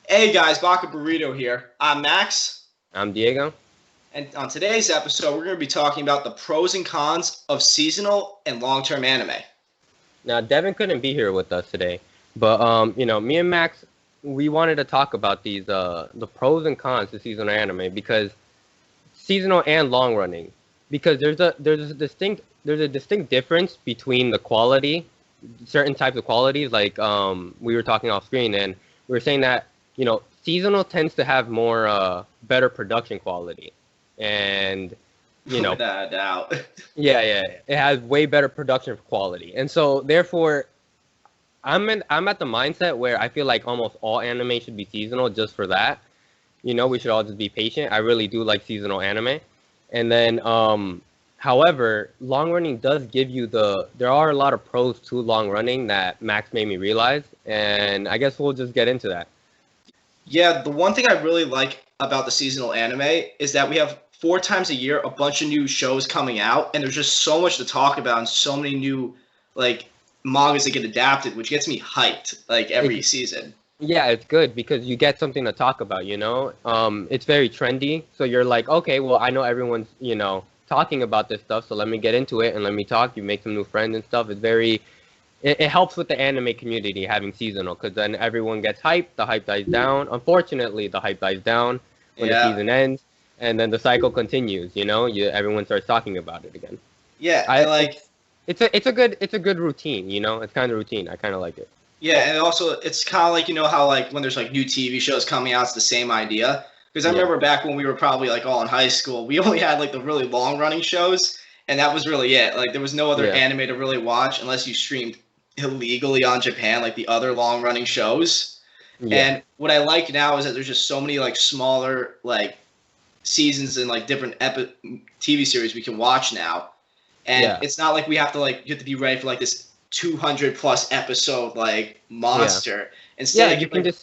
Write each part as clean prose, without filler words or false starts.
Hey guys, Baka Burrito here. I'm Max, I'm Diego. and on today's episode, we're going to be talking about the pros and cons of seasonal and long-term anime. Now, Devin couldn't be here with us today, but me and Max, we wanted to talk about the pros and cons to seasonal anime because seasonal and long running, because there's a distinct difference between the quality, certain types of qualities, like we were talking off screen, and we were saying that seasonal tends to have more better production quality, and you know Without a doubt. yeah, it has way better production quality, and so therefore I'm at the mindset where I feel like almost all anime should be seasonal just for that. We should all just be patient. I really do like seasonal anime, and then however, long running does give you there are a lot of pros to long running that Max made me realize, and I guess we'll just get into that. Yeah, the one thing I really like about the seasonal anime is that we have 4 times a year a bunch of new shows coming out, and there's just so much to talk about and so many new like mangas that get adapted, which gets me hyped like every season. Yeah, it's good because you get something to talk about, It's very trendy, so you're like, okay, well, I know everyone's, talking about this stuff, so let me get into it and let me talk. You make some new friends and stuff. It helps with the anime community having seasonal because then everyone gets hyped, the hype dies down. Unfortunately, the hype dies down when the Yeah, season ends, and then the cycle continues, everyone starts talking about it again. yeah, I and like it's a good routine, It's kind of routine. I kind of like it. yeah, and also it's kind of like how like when there's like new TV shows coming out, it's the same idea. Because I Yeah. remember back when we were probably like all in high school, we only had like the really long running shows, and that was really it. Like there was no other Yeah. anime to really watch unless you streamed illegally on Japan, like the other long running shows. Yeah. And what I like now is that there's just so many like smaller like seasons and like different TV series we can watch now, and Yeah. it's not like we have to like you have to be ready for like this 200 plus episode like Yeah. monster. Yeah, Instead, I you get can like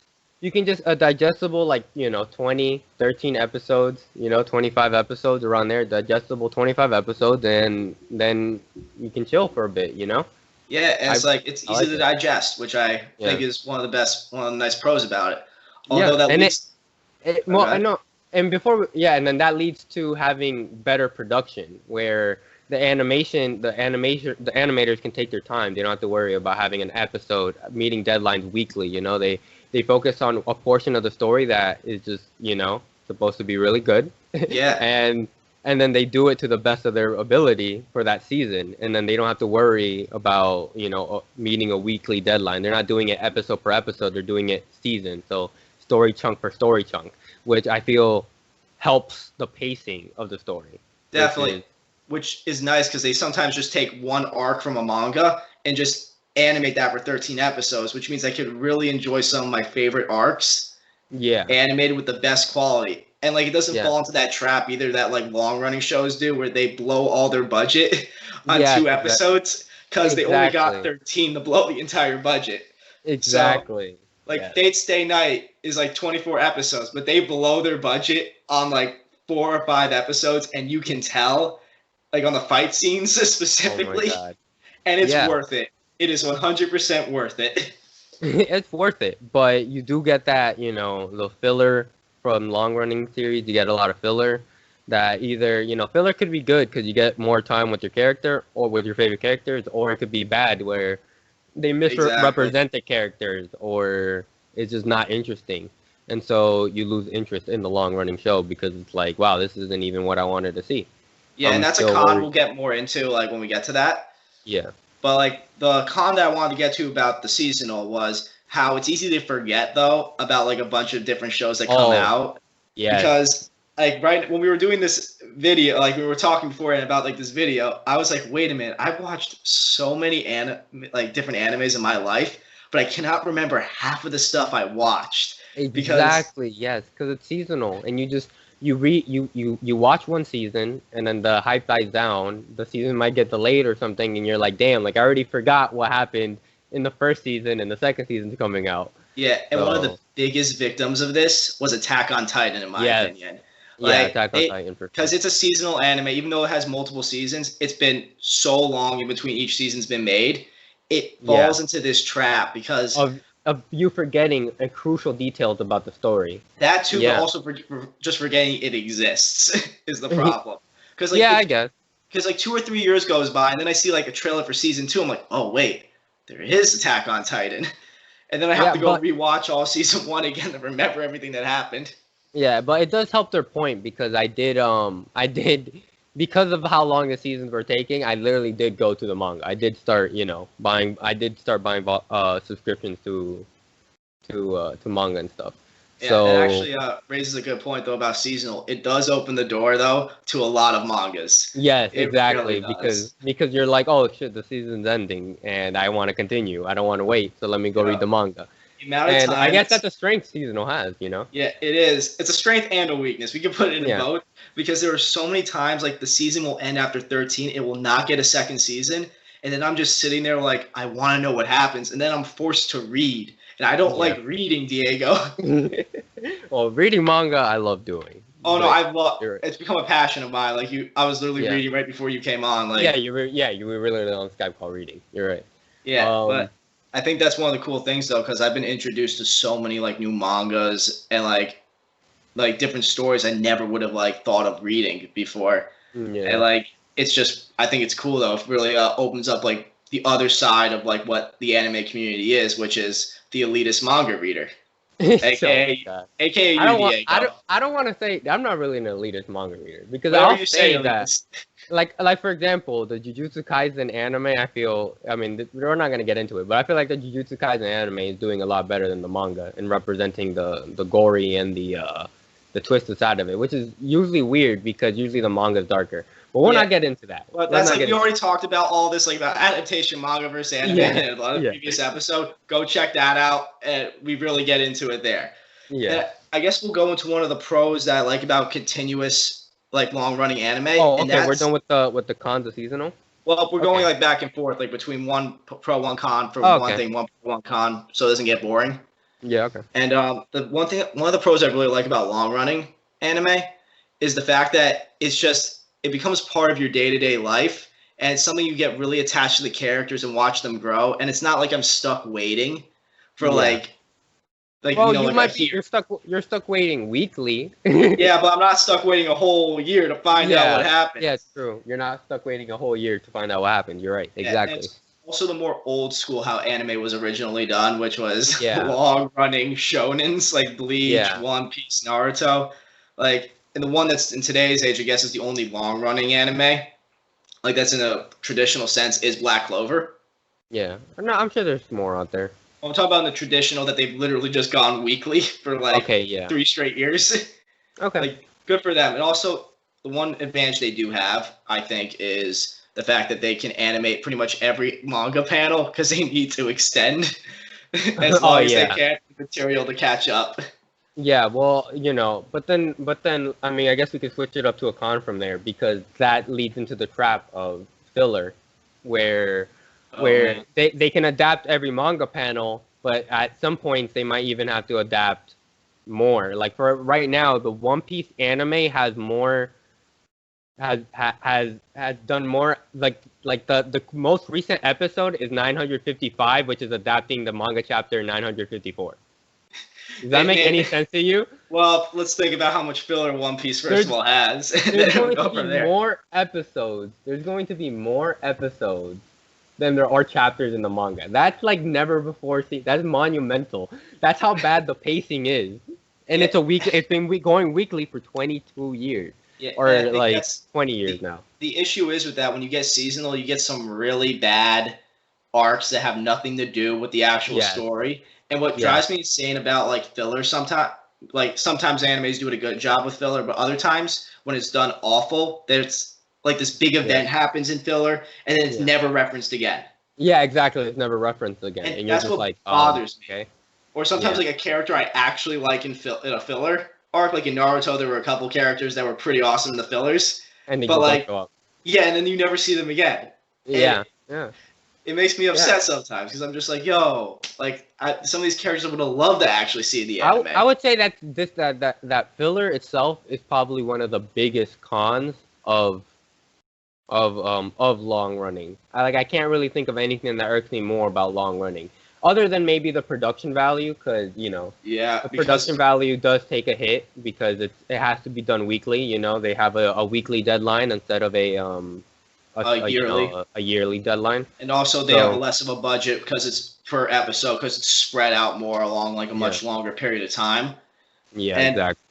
just a digestible, like, 20, 13 episodes, 25 episodes around there, digestible 25 episodes, and then you can chill for a bit. yeah, and I it's like it's I easy like to it. digest, which I think Yeah. is one of the nice pros about it. Although Yeah, that and leads, well, I okay, know, and and then that leads to having better production where the animators can take their time. They don't have to worry about having an episode meeting deadlines weekly. They focus on a portion of the story that is just supposed to be really good, yeah, and then they do it to the best of their ability for that season, and then they don't have to worry about meeting a weekly deadline. They're not doing it episode per episode. They're doing it season, so story chunk per story chunk, which I feel helps the pacing of the story definitely, versus. which is nice because they sometimes just take one arc from a manga and just animate that for 13 episodes, which means I could really enjoy some of my favorite arcs Yeah, animated with the best quality. And like it doesn't yeah, fall into that trap either that like long running shows do where they blow all their budget on yes, 2 episodes because they only got exactly, 13 to blow the entire budget. So exactly, like yes. Fate Stay Night is like 24 episodes, but they blow their budget on like 4 or 5 episodes, and you can tell like on the fight scenes Oh my specifically, God, and it's yeah. worth it. It is 100% worth it. It's worth it, but you do get that, the filler from long running series. You get a lot of filler that either, filler could be good because you get more time with your character or with your favorite characters, or it could be bad where they Exactly. misrepresent the characters or it's just not interesting. And so you lose interest in the long running show because it's like, wow, this isn't even what I wanted to see. Yeah, and I'm that's a still con worried. we'll get more into like when we get to that. Yeah. But like the con that I wanted to get to about the seasonal was how it's easy to forget though about like a bunch of different shows that come Oh, out yes. because like right when we were doing this video, like we were talking before and about like this video, I was like, wait a minute, I've watched so many like different animes in my life, but I cannot remember half of the stuff I watched because Exactly, yes, because it's seasonal, and you watch one season, and then the hype dies down. The season might get delayed or something, and you're like, damn, like I already forgot what happened in the first season, and the second season's coming out. yeah, and one of the So biggest victims of this was Attack on Titan, in my yes, opinion. yeah, Like Attack on it, Titan for sure. because it's a seasonal anime, even though it has multiple seasons, it's been so long in between each season's been made. It Yeah, falls into this trap because of of you forgetting crucial details about the story. That too, but Yeah. also for just forgetting it exists is the problem. Because like Yeah, I guess. because like 2 or 3 years goes by, and then I see like a trailer for season 2. I'm like, oh wait, there is Attack on Titan, and then I have Yeah, to go but rewatch all season 1 again to remember everything that happened. yeah, but it does help their point because I did because of how long the seasons were taking, I literally did go to the manga. I did start, buying I did start buying subscriptions to manga and stuff. Yeah, it So, actually raises a good point though about seasonal. It does open the door though to a lot of mangas. yes, It really exactly, does. because you're like, "Oh shit, the season's ending and I want to continue. I don't want to wait, so let me go You read know, the manga." the amount of And I guess times. that's a strength seasonal has. Yeah, it is. It's a strength and a weakness. We can put it in Yeah. both because there are so many times like the season will end after 13. It will not get a second season. And then I'm just sitting there like, I want to know what happens. And then I'm forced to read. And I don't Yeah. like reading, Diego. Well, reading manga I love doing. Oh no, But I've loved you're it's become a passion of mine. I was literally yeah. reading right before you came on. Yeah, Like, you were really on Skype call reading. You're right. yeah, Um but I think that's one of the cool things though, because I've been introduced to so many like new mangas and like different stories I never would have like thought of reading before. And yeah. like it's just I think it's cool though. It really opens up like the other side of like what the anime community is, which is the elitist manga reader, So, aka God. aka I you, don't want Diego. I don't want to say I'm not really an elitist manga reader because Whatever I'll you say, say that elitist. like for example, the Jujutsu Kaisen anime, I mean we're not gonna get into it, but I feel like the Jujutsu Kaisen anime is doing a lot better than the manga in representing the gory and the twisted side of it, which is usually weird because usually the manga is darker. But we'll Yeah. not get into that. But Let's that's not like get we into already talked about all this like about adaptation manga versus anime Yeah, in a lot of yeah. previous episode. Go check that out, and we really get into it there. Yeah. And I guess we'll go into one of the pros that I like about continuous like long running anime, Oh, and okay. We're that's done with the cons of seasonal. well, we're going Okay. like back and forth like between one pro, one con for Oh, one okay. thing, one pro, one con, so it doesn't get boring. Yeah. Okay. And one of the pros I really like about long running anime is the fact that it becomes part of your day to day life, and it's something you get really attached to the characters and watch them grow. And it's not like I'm stuck waiting for Yeah. like Well, like a year. You're stuck waiting weekly. Yeah, but I'm not stuck waiting a whole year to find out what Yeah. happens. Yeah, it's true. You're not stuck waiting a whole year to find out what happened. You're right. Yeah, and Exactly. it's also the more old school how anime was originally done, which was Yeah. long running shonens like Bleach, Yeah. One Piece, Naruto. Like, and the one that's in today's age, I guess, is the only long running anime. Like, that's in a traditional sense, is Black Clover. Yeah. No, I'm sure there's more out there. I'm talking about in the traditional that they've literally just gone weekly for like Okay. Yeah. 3 straight years. Okay. Like, good for them. And also, the one advantage they do have, I think, is the fact that they can animate pretty much every manga panel because they need to extend as Oh, long as they yeah. can the material to catch up. Yeah, well, but then, I mean, I guess we could switch it up to a con from there because that leads into the trap of filler, where Oh, where man. they can adapt every manga panel, but at some points they might even have to adapt more. Like for right now, the One Piece anime has more has done more. Like the most recent episode is 955, which is adapting the manga chapter 954. Does that make any sense to you? Well, let's think about how much filler One Piece first of all has, and There's then we'll going go to from be there. more episodes. There's going to be more episodes than there are chapters in the manga. That's like never before seen. That's monumental. That's how bad the pacing is. And Yeah. it's a week. It's been going weekly for 22 years, Yeah, or and I think like that's 20 years now. the issue is with that when you get seasonal, you get some really bad arcs that have nothing to do with the actual Yes. story. And what Yeah. drives me insane about like filler sometimes animes do a good job with filler, but other times when it's done awful, there's like this big event happens in filler and then it's Yeah. never referenced again. Yeah, exactly. It's never referenced again, And and you're that's just what like, bothers me. okay. Or sometimes Yeah. like a character I actually like in a filler arc, like in Naruto, there were a couple characters that were pretty awesome in the fillers. And then But you don't like, show up. yeah, and then you never see them again. Yeah. Yeah. It makes me upset sometimes because I'm just like, yo, like some of these characters I would have loved to actually see in the anime. I would say that that filler itself is probably one of the biggest cons of long running. I can't really think of anything that irks me more about long running. other than maybe the production value, because Yeah, the because production value does take a hit because it has to be done weekly. They have a weekly deadline instead of yearly, a yearly deadline. and also they have a So less of a budget because it's per episode because it's spread out more along like a yeah, much longer period of time. yeah, And exactly.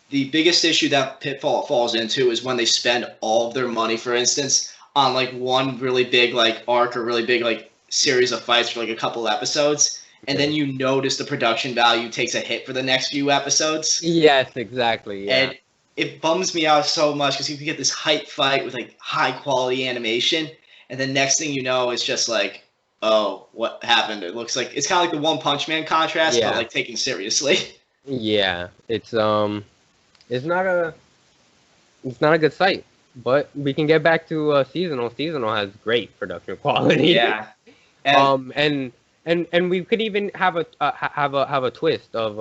the biggest issue that Pitfall falls into is when they spend all of their money, for instance, on like one really big like arc or really big like series of fights for like a couple episodes, and Yeah. then you notice the production value takes a hit for the next few episodes, Yes, exactly. Yeah. and it bums me out so much because you can get this hype fight with like high quality animation, and then next thing you know, it's just like, oh, what happened? It looks like it's kind of like the One Punch Man contrast, but Yeah. like taken seriously. Yeah. It's not a good site, but we can get back to seasonal. Seasonal has great production quality. Yeah, and And we could even have a twist of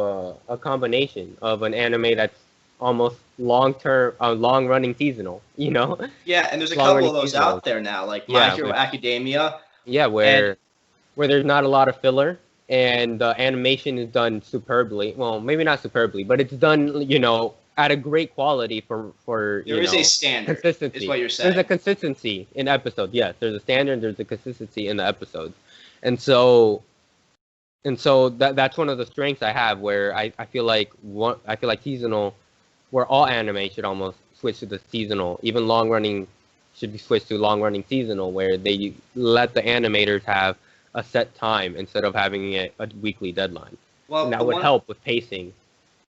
a combination of an anime that's almost long running seasonal. yeah, and there's a Long couple running of those seasonal. out there now, like My Yeah, Hero Academia. yeah, And where there's not a lot of filler and the animation is done superbly. Well, maybe not superbly, but it's done, at a great quality for there is a standard, consistency. is what you're There's a saying. consistency in episodes. Yes, there's a standard. There's a consistency in the episodes, and so that's one of the strengths I have. Where I feel like seasonal, where all anime should almost switch to the seasonal. Even long running should be switched to long running seasonal, where they let the animators have a set time instead of having a weekly deadline. Well, And that would help with pacing.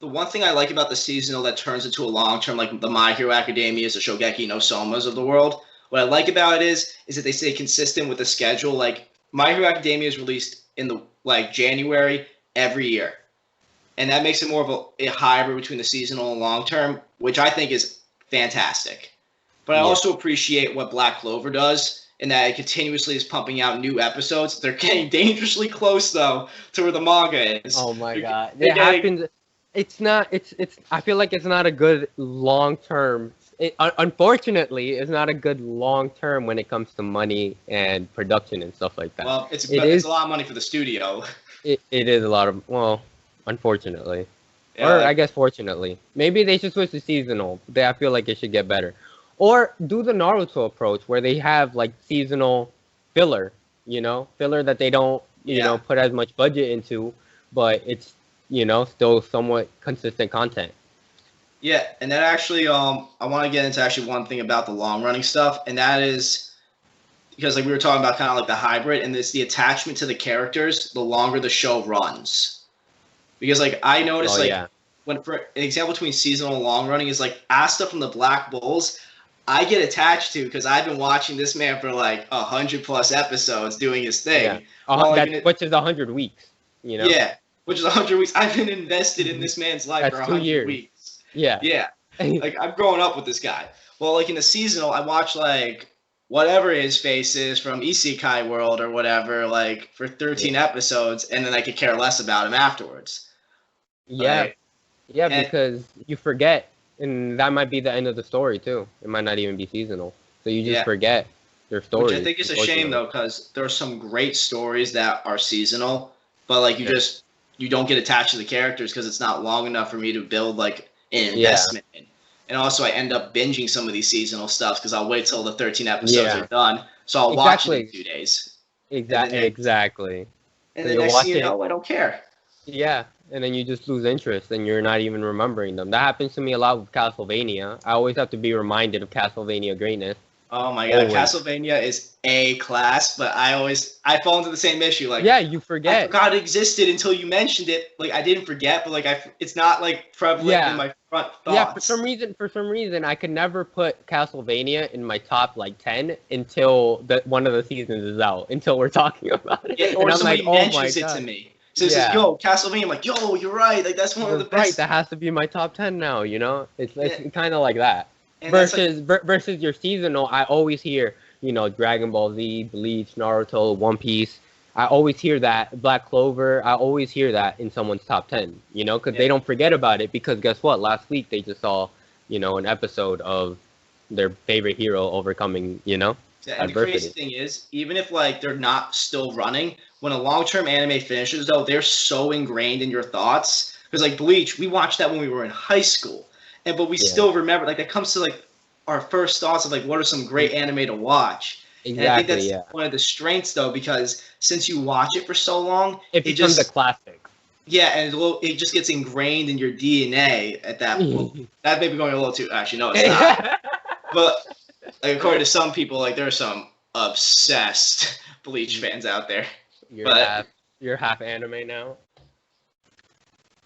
the one thing I like about the seasonal that turns into a long term, like the My Hero Academia, the Shogeki no Somas of the world, what I like about it is that they stay consistent with the schedule. Like My Hero Academia is released in the like January every year, and that makes it more of a hybrid between the seasonal and long term, which I think is fantastic. But I Yeah. also appreciate what Black Clover does in that it continuously is pumping out new episodes. They're getting dangerously close though to where the manga is. Oh my god. they're It getting- happens. It's not. It's. I feel like it's not a good long term. Unfortunately, it's not a good long term when it comes to money and production and stuff like that. Well, it's is- a lot of money for the studio. It is a lot of, well, unfortunately, Yeah, or like- I guess fortunately. Maybe they should switch to seasonal. I feel like it should get better, or do the Naruto approach where they have like seasonal filler. Filler that they don't Yeah. put as much budget into, but it's still somewhat consistent content. Yeah, and that actually, I want to get into actually one thing about the long running stuff, and that is because like we were talking about kind of like the hybrid, and it's the attachment to the characters. The longer the show runs, because like I noticed Oh like yeah, when for an example between seasonal and long running is like Asta from the Black Bulls. I get attached to because I've been watching this man for like 100+ episodes doing his thing. Yeah. Well, like, which is 100 weeks. Yeah, which is 100 weeks. I've been invested in this man's life That's for 2 100 years. weeks. Yeah. Yeah, like I'm growing up with this guy. Well, like in the seasonal, I watch like whatever his face is from Isekai World or whatever, like for 13 episodes, and then I could care less about him afterwards. Yeah. Right? Yeah, And- because you forget, and that might be the end of the story too. It might not even be seasonal, so you just Yeah. forget their story. Which I think is a shame though, because there are some great stories that are seasonal, but like you don't get attached to the characters because it's not long enough for me to build like an investment in. And also I end up binging some of these seasonal stuff because I'll wait till the 13 episodes Yeah. are done, so I'll watch it in Exactly. 2 days. Exactly. And So then you'll next watch thing you it- know, I don't care. Yeah, and then you just lose interest, and you're not even remembering them. That happens to me a lot with Castlevania. I always have to be reminded of Castlevania greatness. Oh my god, Always. Castlevania is A class, but I fall into the same issue. Like Yeah, you I forget. forgot it existed until you mentioned it. Like I didn't forget, but like it's not like prevalent Yeah. in my front thoughts. Yeah, for some reason, I could never put Castlevania in my top like 10 until one of the seasons is out. Until we're talking about it, Yeah, and or I'm somebody like, oh my mentions it god, to me. So it Yeah. says, "Yo, Castlevania." I'm like, "Yo, you're right. Like that's one of the right, best." that has to be my top 10 now. It's Yeah. kind of like that. And that's, like, Versus your seasonal, I always hear Dragon Ball Z, Bleach, Naruto, One Piece. I always hear that Black Clover. I always hear that in someone's top 10. Because they don't forget about it. Because guess what? Last week they just saw an episode of their favorite hero overcoming yeah, and the crazy adversity. thing is, even if like they're not still running, when a long-term anime finishes, though, they're so ingrained in your thoughts. Because like Bleach, we watched that when we were in high school, but we still remember. Like that comes to like our first thoughts of like what are some great anime to watch. And I think that's one of the strengths, though, because since you watch it for so long, it becomes a classic. Yeah, and it just gets ingrained in your DNA at that point. That may be going a little too. Actually, no, it's not. But like, according to some people, like there are some obsessed Bleach fans out there. You're half anime now.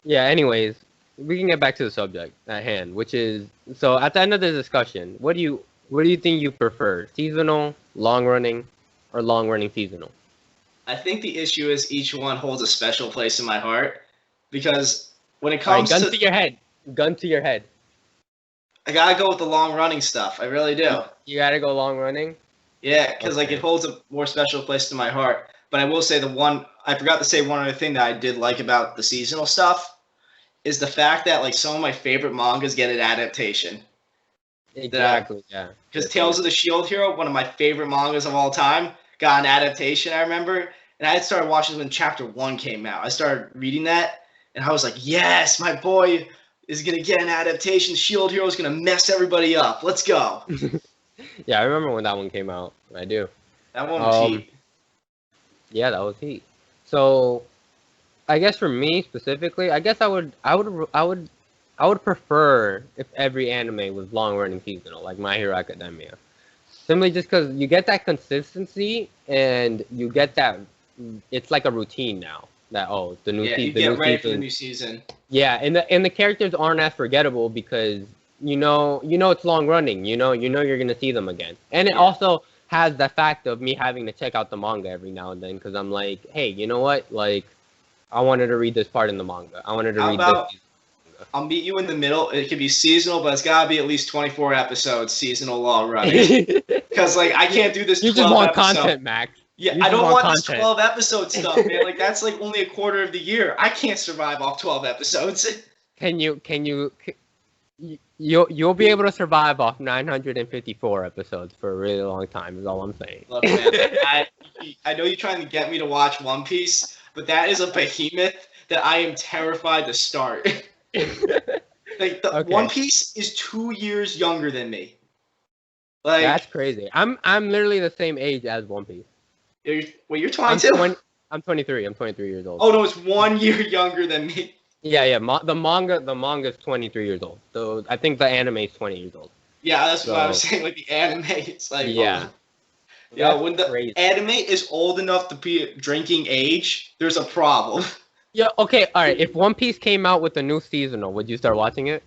Yeah. Anyways, we can get back to the subject at hand, which is so at the end of the discussion, what do you think you prefer? Seasonal, long running, or long running seasonal? I think the issue is each one holds a special place in my heart because when it comes gun to your head. I gotta go with the long running stuff. I really do. You gotta go long running. Yeah, because like it holds a more special place to my heart. But I will say I forgot to say one other thing that I did like about the seasonal stuff is the fact that like some of my favorite mangas get an adaptation. Exactly. Yeah. Because Tales of the Shield Hero, one of my favorite mangas of all time, got an adaptation. I remember, and I had started watching when Chapter 1 came out. I started reading that, and I was like, "Yes, my boy is gonna get an adaptation. Shield Hero is gonna mess everybody up. Let's go." Yeah, I remember when that one came out. I do. That one was heat. Yeah, that was heat. So, I guess for me specifically, I guess I would prefer if every anime was long running seasonal, like My Hero Academia. Simply just because you get that consistency and you get that it's like a routine now. That the new season. You get ready for the new season. Yeah, and the characters aren't as forgettable because you know it's long running. You know you're gonna see them again, and it also has the fact of me having to check out the manga every now and then because I'm like, hey, you know what? Like, I wanted to read this part in the manga. I wanted to read this. I'll meet you in the middle. It could be seasonal, but it's gotta be at least 24 episodes, seasonal long running. Because like I can't do this. You just want content, Max. Yeah, I don't want this 12 episode stuff, man. Like that's like only a quarter of the year. I can't survive off 12 episodes. You'll be able to survive off 954 episodes for a really long time. Is all I'm saying. Look, man, I know you're trying to get me to watch One Piece, but that is a behemoth that I am terrified to start. Like One Piece is 2 years younger than me. Like that's crazy. I'm literally the same age as One Piece. You're 22. I'm 23. I'm 23 years old. Oh no, it's 1 year younger than me. Yeah. The manga is 23 years old. So I think the anime is 20 years old. Yeah, that's what I was saying. Like the anime, it's like when the crazy. Anime is old enough to be drinking age, there's a problem. Yeah. Okay. All right. If One Piece came out with a new seasonal, would you start watching it?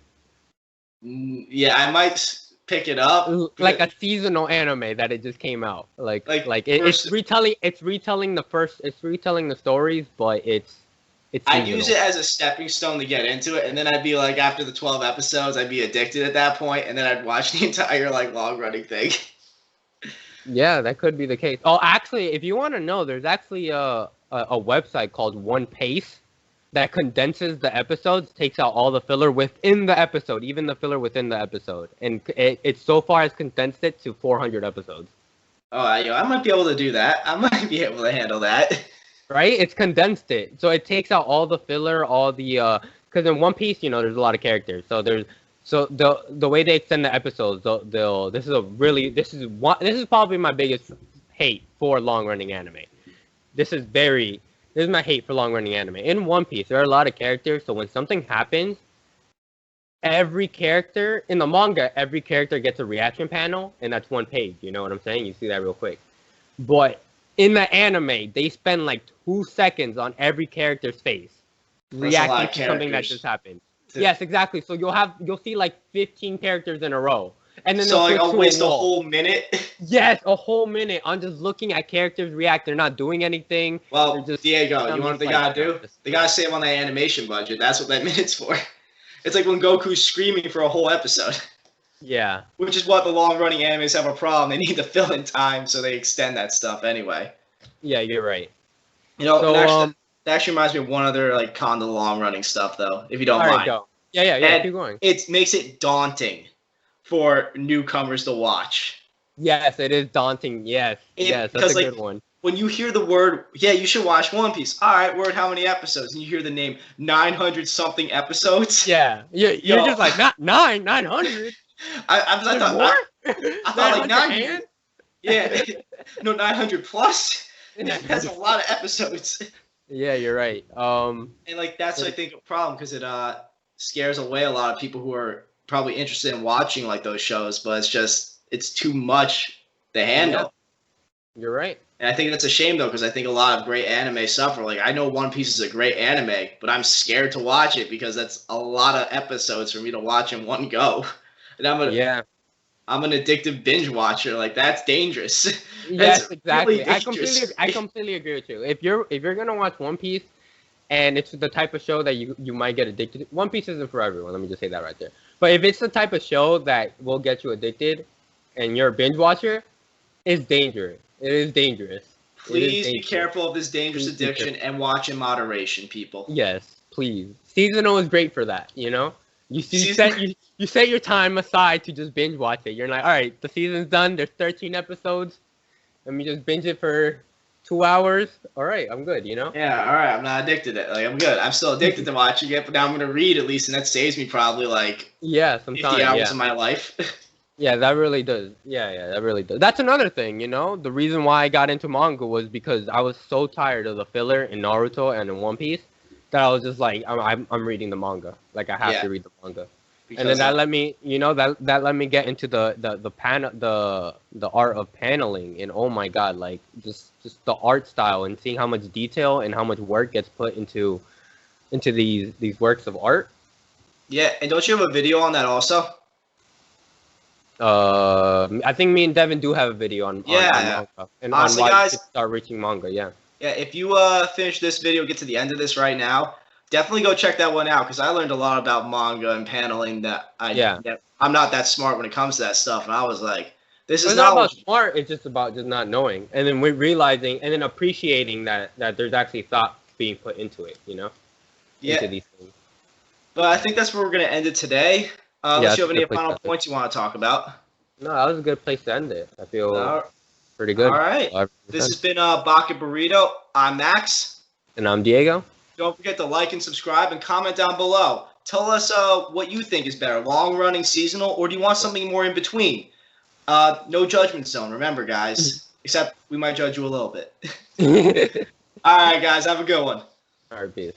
Yeah, I might pick it up. Like a seasonal anime that it just came out. It's retelling the stories, but it's I'd use it as a stepping stone to get into it, and then I'd be like, after the 12 episodes, I'd be addicted at that point, and then I'd watch the entire like long running thing. Yeah, that could be the case. Oh, actually, if you want to know, there's actually a website called One Piece that condenses the episodes, takes out all the filler within the episode, even the filler within the episode, and it so far has condensed it to 400 episodes. Oh, I might be able to do that. I might be able to handle that. Right? It's condensed it. So it takes out all the filler, all the because in One Piece, there's a lot of characters. So the way they extend the episodes, this is probably my biggest hate for long running anime. This is my hate for long running anime. In One Piece, there are a lot of characters, so when something happens, every character in the manga, every character gets a reaction panel, and that's one page. You know what I'm saying? You see that real quick. But in the anime, they spend like 2 seconds on every character's face, reacting to something that just happened. Yes, exactly. So you'll see like 15 characters in a row, and then I'll waste a whole minute. Yes, a whole minute on just looking at characters react. They're not doing anything. Well, Diego, you know what they gotta do? They gotta save on that animation budget. That's what that minute's for. It's like when Goku's screaming for a whole episode. Yeah. Which is what the long-running animes have a problem. They need to fill in time, so they extend that stuff anyway. Yeah, you're right. That actually reminds me of one other like con to the long-running stuff, though, if you don't mind. Go. Yeah, keep going. It makes it daunting for newcomers to watch. Yes, it is daunting. Yes, that's a good one. when you hear the word, yeah, you should watch One Piece. All right, word, how many episodes? And you hear the name 900 something episodes. Yeah, you're Yo, just like not 900. I There's thought more. I thought like 900 90. and Yeah, no, 900 plus. That's 900. a lot of episodes. Yeah, you're right. And like that's I think a problem because it scares away a lot of people who are probably interested in watching like those shows, but it's too much to handle. Yeah, you're right. And I think that's a shame though, because I think a lot of great anime suffer. Like I know One Piece is a great anime, but I'm scared to watch it because that's a lot of episodes for me to watch in one go. And I'm an addictive binge watcher. Like that's dangerous. Yes, That's exactly. really dangerous. I completely agree with you. If you're gonna watch One Piece, and it's the type of show that you might get addicted to, One Piece isn't for everyone. Let me just say that right there. But if it's the type of show that will get you addicted, and you're a binge watcher, it's dangerous. It is dangerous. Please be careful of this dangerous addiction and watch in moderation, people. Yes, please. Seasonal is great for that. You know, you set your time aside to just binge watch it. You're like, all right, the season's done. There's 13 episodes. Let me just binge it for 2 hours. All right, I'm good. You know. Yeah, all right. I'm not addicted to it. Like I'm good. I'm still addicted to watching it, but now I'm gonna read at least, and that saves me probably like 50 hours of my life. Yeah, that really does. Yeah, that really does. That's another thing, you know? The reason why I got into manga was because I was so tired of the filler in Naruto and in One Piece that I was just like, I'm reading the manga. Like, I have to read the manga. Because and then that let me, you know, that let me get into the art of paneling. And oh my God, like, just the art style and seeing how much detail and how much work gets put into these works of art. Yeah, and don't you have a video on that also? I think me and Devin do have a video on manga and honestly, on why you should start reaching manga. Yeah. Yeah, if you finish this video, get to the end of this right now, definitely go check that one out because I learned a lot about manga and paneling that I'm not that smart when it comes to that stuff, and I was like, this is not about smart. It's just about just not knowing, and then we're realizing and then appreciating that there's actually thought being put into it. You know. Yeah. Into these things. But I think that's where we're gonna end it today. Unless you have any final points you want to talk about. No, that was a good place to end it. I feel pretty good. All right. 100%. This has been Baka Burrito. I'm Max. And I'm Diego. Don't forget to like and subscribe and comment down below. Tell us what you think is better, long-running, seasonal, or do you want something more in between? No judgment zone, remember, guys. Except we might judge you a little bit. All right, guys. Have a good one. All right, peace.